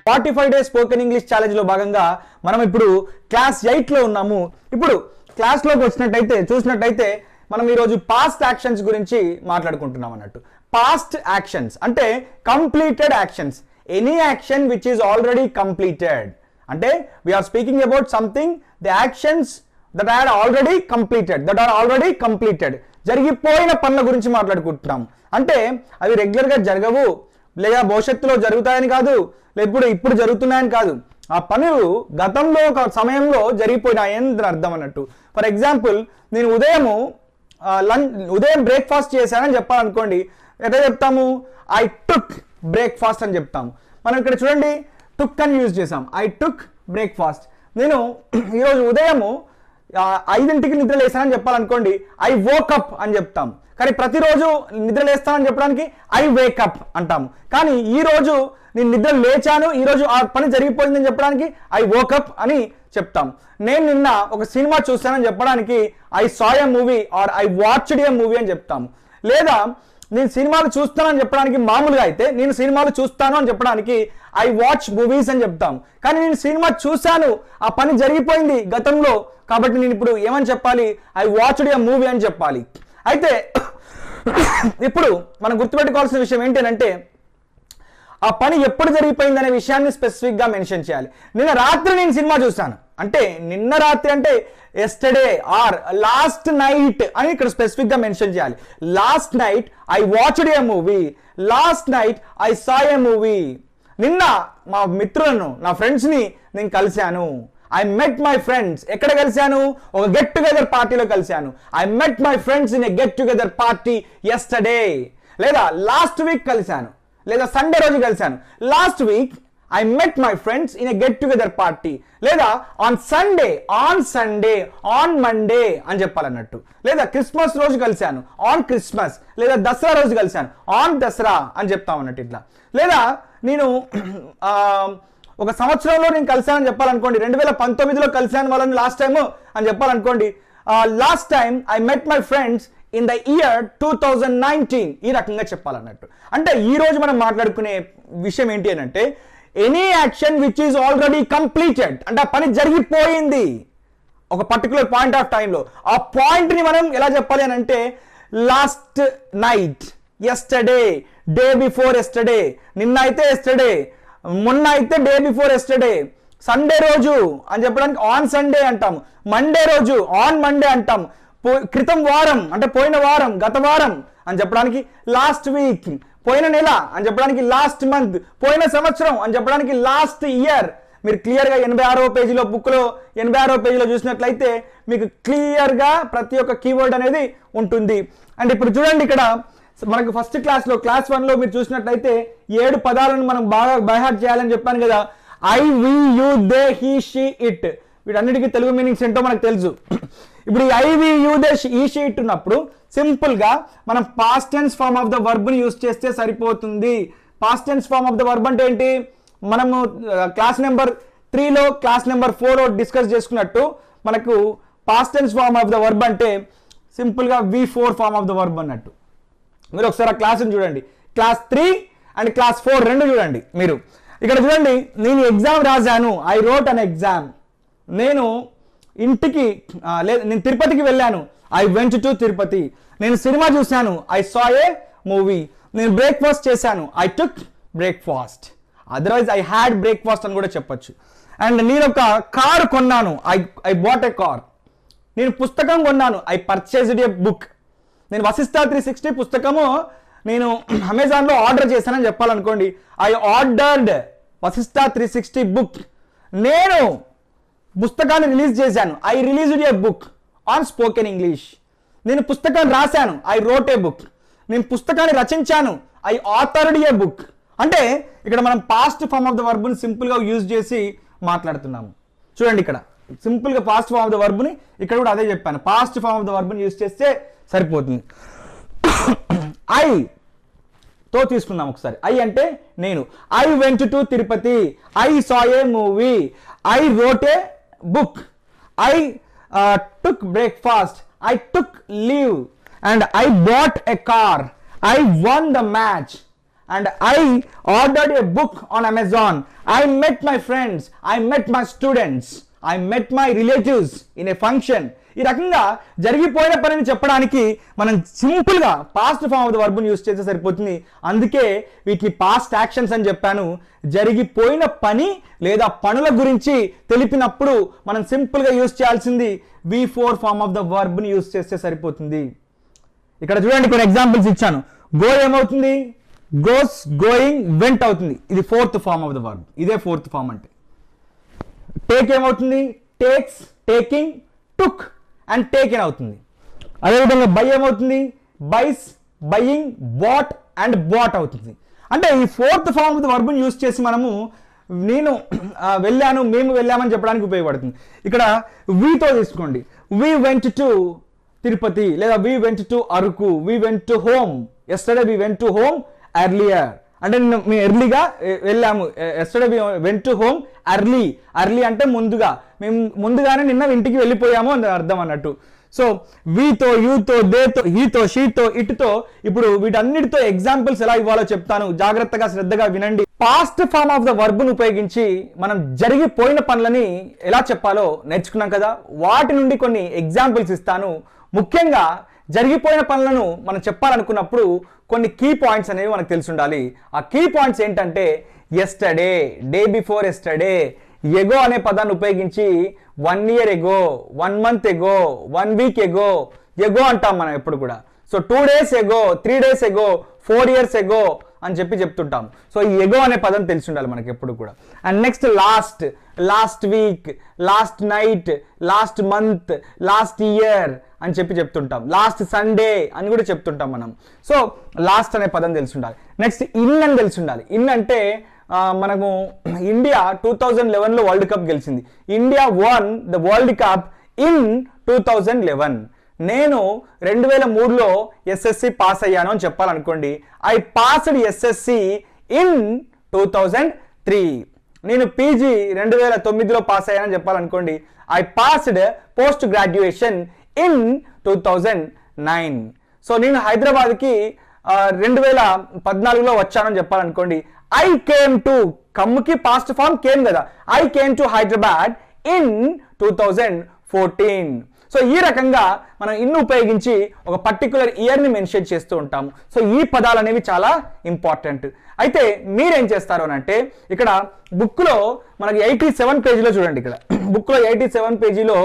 45 days spoken English ఛాలెంజ్లో భాగంగా మనం ఇప్పుడు క్లాస్ 8లో ఉన్నాము. ఇప్పుడు క్లాస్లోకి వచ్చినట్టయితే చూసినట్టయితే మనం ఈరోజు పాస్ట్ యాక్షన్స్ గురించి మాట్లాడుకుంటున్నాం అన్నట్టు. పాస్ట్ యాక్షన్స్ అంటే completed actions, any action which is already completed. అంటే we are speaking about something, the actions that are already completed, జరిగిపోయిన పనుల గురించి మాట్లాడుకుంటున్నాం. అంటే అవి రెగ్యులర్గా జరగవు, లేదా భవిష్యత్తులో జరుగుతాయని కాదు, లేకపోతే ఇప్పుడు జరుగుతున్నాయని కాదు, ఆ పనులు గతంలో ఒక సమయంలో జరిగిపోయినాయని అర్థం అన్నట్టు. ఫర్ ఎగ్జాంపుల్, నేను ఉదయం బ్రేక్ఫాస్ట్ చేశానని చెప్పాలనుకోండి, ఎట్లా చెప్తాము? ఐ టుక్ బ్రేక్ఫాస్ట్ అని చెప్తాము. మనం ఇక్కడ చూడండి, టుక్ అని యూజ్ చేసాం. I took breakfast. నేను ఈరోజు ఉదయము 5ంటికి నిద్ర లేస్తానని చెప్పాలనుకోండి, ఐ వోకప్ అని చెప్తాం. కానీ ప్రతిరోజు నిద్ర లేస్తానని చెప్పడానికి ఐ వేకప్ అంటాము. కానీ ఈరోజు నేను నిద్ర లేచాను, ఈరోజు ఆ పని జరిగిపోయిందని చెప్పడానికి ఐ వోకప్ అని చెప్తాం. నేను నిన్న ఒక సినిమా చూస్తానని చెప్పడానికి I saw a movie or I watched a movie అని చెప్తాము. లేదా నేను సినిమాలు చూస్తానని చెప్పడానికి మామూలుగా అయితే నేను సినిమాలు చూస్తాను అని చెప్పడానికి ఐ వాచ్ మూవీస్ అని చెప్తాం. కానీ నేను సినిమా చూశాను, ఆ పని జరిగిపోయింది గతంలో, కాబట్టి నేను ఇప్పుడు ఏమని చెప్పాలి? ఐ వాచ్డ్ ఎ మూవీ అని చెప్పాలి. అయితే ఇప్పుడు మనం గుర్తుపెట్టుకోవాల్సిన విషయం ఏంటంటే, ఆ పని ఎప్పుడు జరిగిపోయింది అనే విషయాన్ని స్పెసిఫిక్గా మెన్షన్ చేయాలి. నిన్న రాత్రి నేను సినిమా చూశాను అంటే, నిన్న రాత్రి అంటే ఎస్టర్డే ఆర్ లాస్ట్ నైట్ అని ఇక్కడ స్పెసిఫిక్గా మెన్షన్ చేయాలి. Last night I watched a movie, last night I saw a movie. నిన్న మా మిత్రులను, నా ఫ్రెండ్స్ని నేను కలిశాను. I met my friends. ఎక్కడ కలిశాను? ఒక గెట్ టుగెదర్ పార్టీలో కలిశాను. I met my friends in a get together party yesterday. లేదా లాస్ట్ వీక్ కలిశాను, లేదా సండే రోజు కలిశాను. Last week I met my friends in a get together party. లేదా ఆన్ సండే, ఆన్ మండే అని చెప్పాలన్నట్టు. లేదా క్రిస్మస్ రోజు కలిశాను, ఆన్ క్రిస్మస్. లేదా దసరా రోజు కలిశాను, ఆన్ దసరా అని చెప్తాం అన్నట్టు ఇట్లా. లేదా నేను ఒక సంవత్సరంలో నేను కలిశానని చెప్పాలనుకోండి, 2019లో కలిశాను వాళ్ళని లాస్ట్ టైం అని చెప్పాలనుకోండి, last time I met my friends in the year 2019. ఈ రకంగా చెప్పాలన్నట్టు. అంటే ఈ రోజు మనం మాట్లాడుకునే విషయం ఏంటి అని అంటే, any action which is already completed, అంటే ఆ పని జరిగిపోయింది ఒక పర్టికులర్ పాయింట్ ఆఫ్ టైంలో. ఆ పాయింట్ని మనం ఎలా చెప్పాలి అని అంటే, last night, yesterday, day before yesterday. నిన్న అయితే ఎస్టర్డే, మొన్న అయితే డే బిఫోర్ ఎస్టర్డే. సండే రోజు అని చెప్పడానికి ఆన్ సండే అంటాము. మండే రోజు ఆన్ మండే అంటాము. క్రితం వారం అంటే పోయిన వారం, గత వారం అని చెప్పడానికి లాస్ట్ వీక్. పోయిన నెల అని చెప్పడానికి లాస్ట్ మంత్. పోయిన సంవత్సరం అని చెప్పడానికి లాస్ట్ ఇయర్. మీరు క్లియర్గా 86వ పేజీలో, బుక్లో 86వ పేజీలో చూసినట్లయితే మీకు క్లియర్గా ప్రతి ఒక్క కీవర్డ్ అనేది ఉంటుంది. అండ్ ఇప్పుడు చూడండి, ఇక్కడ మనకు ఫస్ట్ క్లాస్లో, క్లాస్ 1లో మీరు చూసినట్లయితే 7 పదాలను మనం బాగా బైహార్ట్ చేయాలని చెప్పాను కదా. I, we, you, they, he, she, it. వీటన్నిటికీ తెలుగు మీనింగ్స్ ఏంటో మనకు తెలుసు. ఇప్పుడు ఈ I, we, you, they, he, she, it ఉన్నప్పుడు సింపుల్గా మనం past tense form of the వర్బ్ని యూజ్ చేస్తే సరిపోతుంది. Past tense form of the verb అంటే ఏంటి? మనము క్లాస్ నెంబర్ 3లో, క్లాస్ నెంబర్ 4లో డిస్కస్ చేసుకున్నట్టు మనకు past tense form of the verb అంటే సింపుల్గా V4 form of the verb అన్నట్టు. మీరు ఒకసారి ఆ క్లాస్ని చూడండి, క్లాస్ 3 అండ్ క్లాస్ 4 రెండు చూడండి. మీరు ఇక్కడ చూడండి, నేను ఎగ్జామ్ రాశాను, ఐ రోట్ అన్ ఎగ్జామ్. నేను ఇంటికి నేను తిరుపతికి వెళ్ళాను, ఐ వెంట్ టు తిరుపతి. నేను సినిమా చూశాను, ఐ సా ఏ మూవీ. నేను బ్రేక్ఫాస్ట్ చేశాను, I took breakfast. Otherwise I had breakfast అని కూడా చెప్పొచ్చు. అండ్ నేను ఒక కారు కొన్నాను, ఐ బాట్ ఎ కార్. నేను పుస్తకం కొన్నాను, ఐ పర్చేజ్డ్ ఏ బుక్. నేను వశిష్ఠ 360 పుస్తకము నేను అమెజాన్లో ఆర్డర్ చేశానని చెప్పాలనుకోండి, ఐ ఆర్డర్డ్ వశిష్ఠ 360 బుక్. నేను పుస్తకాన్ని రిలీజ్ చేశాను, I released a book on spoken English. నేను పుస్తకాన్ని రాశాను, ఐ రోట్ ఏ బుక్. నేను పుస్తకాన్ని రచించాను, ఐ ఆథర్డ్ ఏ బుక్. అంటే ఇక్కడ మనం పాస్ట్ ఫార్మ్ ఆఫ్ ద వర్బ్ని సింపుల్గా యూజ్ చేసి మాట్లాడుతున్నాము. చూడండి, ఇక్కడ సింపుల్గా పాస్ట్ ఫార్మ్ ఆఫ్ ద వర్బ్ని ఇక్కడ కూడా అదే చెప్పాను, పాస్ట్ ఫార్మ్ ఆఫ్ ద వర్బ్ని యూజ్ చేస్తే సరిపోతుంది. ఐ తో తీసుకుందాం ఒకసారి. ఐ అంటే నేను, I went to Tirupati, I saw a movie, I wrote a book, I took breakfast, I took leave, and I bought a car, I one the match, and I ordered a book on Amazon. I met my friends, I met my students, I met my relatives in a function. ఈ రకంగా జరిగిపోయిన పనిని చెప్పడానికి మనం సింపుల్గా past form of the వర్బ్ని use చేస్తే సరిపోతుంది. అందుకే వీటిని పాస్ట్ యాక్షన్స్ అని చెప్పాను. జరిగిపోయిన పని లేదా పనుల గురించి తెలిపినప్పుడు మనం సింపుల్గా యూజ్ చేయాల్సింది V4 ఫామ్ ఆఫ్ ద వర్బ్ని యూజ్ చేస్తే సరిపోతుంది. ఇక్కడ చూడండి కొన్ని ఎగ్జాంపుల్స్ ఇచ్చాను. గో ఏమవుతుంది? గోస్, గోయింగ్, వెంట్ అవుతుంది. ఇది 4th form of the verb. ఇదే 4th ఫామ్ అంటే. టేక్ ఏమవుతుంది? Takes, taking, took and taken అవుతుంది. అదేవిధంగా బై ఏమవుతుంది? Buys, buying, bought and bought అవుతుంది. అంటే ఈ 4th ఫామ్ ఆఫ్ ద వర్బ్ని యూజ్ చేసి మనము నేను వెళ్ళాను, మేము వెళ్ళామని చెప్పడానికి ఉపయోగపడుతుంది. ఇక్కడ వీతో తీసుకోండి. వీ వెంట్ టు తిరుపతి, లేదా we went to Araku, we went to home, yesterday we went to home earlier. అంటే మేము ఎర్లీగా వెళ్ళాము. Yesterday we went to home early. Early అంటే ముందుగా, మేము ముందుగానే నిన్న ఇంటికి వెళ్ళిపోయాము అని అర్థం అన్నట్టు. సో వీతో, యూతో, దేతో, హీతో, షీతో, ఇటుతో. ఇప్పుడు వీటన్నిటితో ఎగ్జాంపుల్స్ ఎలా ఇవ్వాలో చెప్తాను. జాగ్రత్తగా శ్రద్ధగా వినండి. పాస్ట్ ఫామ్ ఆఫ్ ద వర్బ్ను ఉపయోగించి మనం జరిగిపోయిన పనులని ఎలా చెప్పాలో నేర్చుకున్నాం కదా. వాటి నుండి కొన్ని ఎగ్జాంపుల్స్ ఇస్తాను. ముఖ్యంగా జరిగిపోయిన పనులను మనం చెప్పాలనుకున్నప్పుడు కొన్ని కీ పాయింట్స్ అనేవి మనకు తెలిసి ఉండాలి. ఆ కీ పాయింట్స్ ఏంటంటే ఎస్టర్డే, డే బిఫోర్ ఎస్టర్డే, ఎగో అనే పదాన్ని ఉపయోగించి 1 year ఎగో, 1 month ఎగో, 1 week ఎగో, ఎగో అంటాం మనం ఎప్పుడు కూడా. సో 2 days ఎగో, 3 days ఎగో, 4 years ఎగో అని చెప్తుంటాం. సో ఈ ఎగో అనే పదం తెలిసి ఉండాలి మనకి ఎప్పుడు కూడా. And next last, last week, last night, last month, last year అని చెప్తుంటాం. లాస్ట్ సండే అని కూడా చెప్తుంటాం మనం. సో లాస్ట్ అనే పదం తెలిసి ఉండాలి. నెక్స్ట్ ఇన్ అని తెలిసి ఉండాలి. ఇన్ అంటే మనము ఇండియా 2011లో వరల్డ్ కప్ గెలిచింది. India won the world cup in 2011. నేను 2003లో ఎస్ఎస్సి పాస్ అయ్యాను అని చెప్పాలనుకోండి. I passed SSC in 2003. నేను పీజీ 2009లో పాస్ అయ్యానని చెప్పాలనుకోండి. I passed post graduation in 2009. So నేను హైదరాబాద్కి 2014లో వచ్చానని చెప్పాలనుకోండి. ఐ కేమ్ టు, కమ్ముకి పాస్ట్ ఫామ్ కేమ్ కదా. I came to Hyderabad in 2014. So ఈ రకంగా మనం ఇన్ ఉపయోగించి ఒక పర్టికులర్ ఇయర్ని మెన్షన్ చేస్తూ ఉంటాము. సో ఈ పదాలు అనేవి చాలా ఇంపార్టెంట్. అయితే మీరేం చేస్తారు అని అంటే, ఇక్కడ బుక్లో మనకి 87 పేజీలో చూడండి. ఇక్కడ బుక్లో 87 పేజీలో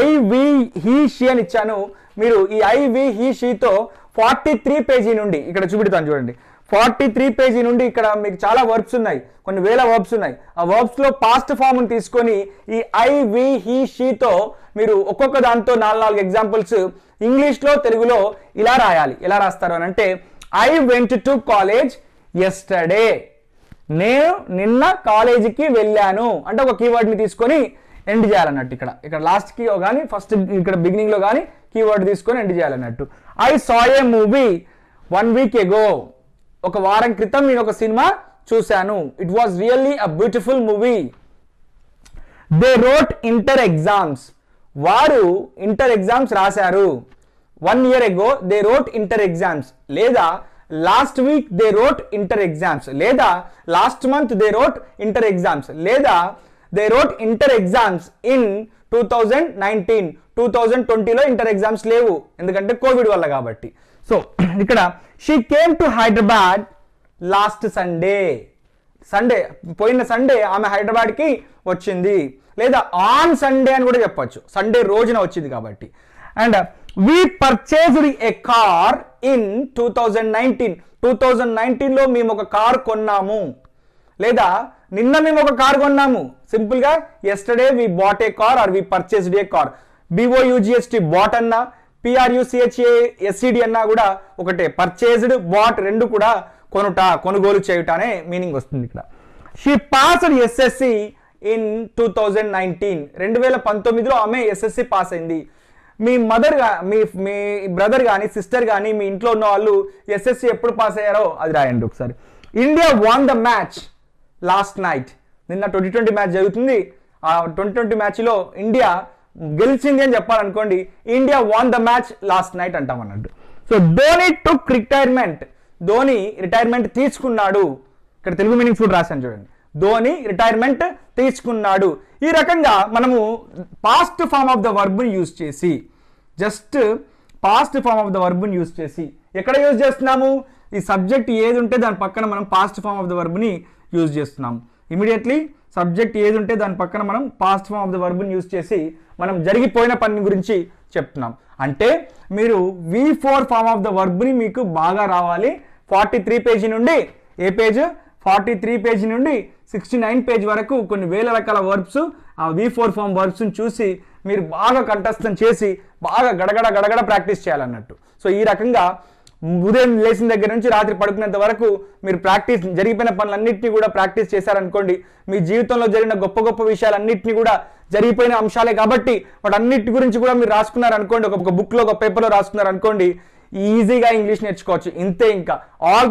ఐ, వి, హీ, షీ అని ఇచ్చాను. మీరు ఈ ఐ, వి, హీ, షీతో 43 పేజీ నుండి ఇక్కడ చూపెడతాను చూడండి. 43 పేజీ నుండి ఇక్కడ మీకు చాలా వర్బ్స్ ఉన్నాయి, కొన్ని వేల వర్బ్స్ ఉన్నాయి. ఆ వర్బ్స్లో పాస్ట్ ఫామ్ని తీసుకొని ఈ ఐ, వి, హీ, షీతో మీరు ఒక్కొక్క దాంతో 4 ఎగ్జాంపుల్స్ ఇంగ్లీష్లో, తెలుగులో ఇలా రాయాలి. ఎలా రాస్తారు అని అంటే, I went to college yesterday. నేను నిన్న కాలేజీకి వెళ్ళాను అంటే ఒక కీవర్డ్ని తీసుకొని ఎండ్ చేయాలన్నట్టు. ఇక్కడ లాస్ట్కి కానీ ఫస్ట్ ఇక్కడ బిగినింగ్లో కానీ కీవర్డ్ తీసుకొని ఎండ్ చేయాలన్నట్టు. I saw a movie 1 week ago. ఒక వారం క్రితం నేను ఒక సినిమా చూశాను. It was really a beautiful movie. They wrote inter exams. వారు ఇంటర్ ఎగ్జామ్స్ రాశారు. 1 year ago they wrote inter exams, లేదా last week they wrote inter exams, లేదా last month they wrote inter exams, లేదా they wrote inter exams in 2019. 2020లో inter exams లేవు, ఎందుకంటే Covid వల్ల కాబట్టి. సో ఇక్కడ she came to Hyderabad last Sunday. పోయిన సండే ఆమె హైదరాబాద్కి వచ్చింది, లేదా ఆన్ సండే అని కూడా చెప్పొచ్చు, సండే రోజున వచ్చింది కాబట్టి. And we purchased a car in 2019. 2019లో మేము ఒక కార్ కొన్నాము, లేదా నిన్న మేము ఒక కార్ కొన్నాము. సింపుల్గా yesterday we bought a car or we purchased a car. BOUGST bought అన్నా, PRUCHASED అన్నా కూడా ఒకటే. పర్చేజ్డ్, బాట్ రెండు కూడా కొనుట, కొనుగోలు చేయుట అనే మీనింగ్ వస్తుంది ఇక్కడ. She passed SSC in 2019. 2019లో ఆమె ఎస్ఎస్సి పాస్ అయింది. మీ మదర్ మీ బ్రదర్ కానీ సిస్టర్ కానీ మీ ఇంట్లో ఉన్న వాళ్ళు ఎస్ఎస్సి ఎప్పుడు పాస్ అయ్యారో అది రాయండి ఒకసారి. India won the match last night. నిన్న 2020 మ్యాచ్ జరుగుతుంది. ఆ 2020 మ్యాచ్లో ఇండియా గెలిచింది అని చెప్పాలనుకోండి, India won the match last night అంటాం అన్నట్టు. So Dhoni took retirement. Dhoni retirement తీసుకున్నాడు. ఇక్కడ తెలుగు మీనింగ్స్ కూడా రాశాను చూడండి. ధోని రిటైర్మెంట్ తీసుకున్నాడు. ఈ రకంగా మనము పాస్ట్ ఫామ్ ఆఫ్ ద వర్బ్ని యూజ్ చేసి, just past form of the వర్బ్ని యూజ్ చేసి ఎక్కడ యూజ్ చేస్తున్నాము? ఈ సబ్జెక్ట్ ఏది ఉంటే దాని పక్కన మనం పాస్ట్ ఫామ్ ఆఫ్ ద వర్బ్ని యూజ్ చేస్తున్నాం. ఇమీడియట్లీ సబ్జెక్ట్ ఏది ఉంటే దాని పక్కన మనం పాస్ట్ ఫామ్ ఆఫ్ ద వర్బ్ని యూజ్ చేసి మనం జరిగిపోయిన పని గురించి చెప్తున్నాం. అంటే మీరు V4 ఫామ్ ఆఫ్ ద వర్బ్ని మీకు బాగా రావాలి. 43 పేజీ నుండి ఏ పేజ్? 43 పేజీ నుండి 69 పేజ్ వరకు కొన్ని వేల రకాల వర్బ్స్, ఆ V4 ఫామ్ వర్బ్స్ని చూసి మీరు బాగా కంఠస్థం చేసి బాగా గడగడ ప్రాక్టీస్ చేయాలన్నట్టు. సో ఈ రకంగా ఉదయం లేచిన దగ్గర నుంచి రాత్రి పడుకునేంత వరకు మీరు ప్రాక్టీస్, జరిగిపోయిన పనులన్నింటినీ కూడా ప్రాక్టీస్ చేశారనుకోండి, మీ జీవితంలో జరిగిన గొప్ప గొప్ప విషయాలన్నింటినీ కూడా జరిగిపోయిన అంశాలే కాబట్టి వాటన్నిటి గురించి కూడా మీరు రాసుకున్నారనుకోండి, ఒక బుక్లో ఒక పేపర్లో రాసుకున్నారనుకోండి, ఈజీగా ఇంగ్లీష్ నేర్చుకోవచ్చు. ఇంతే. ఇంకా ఆల్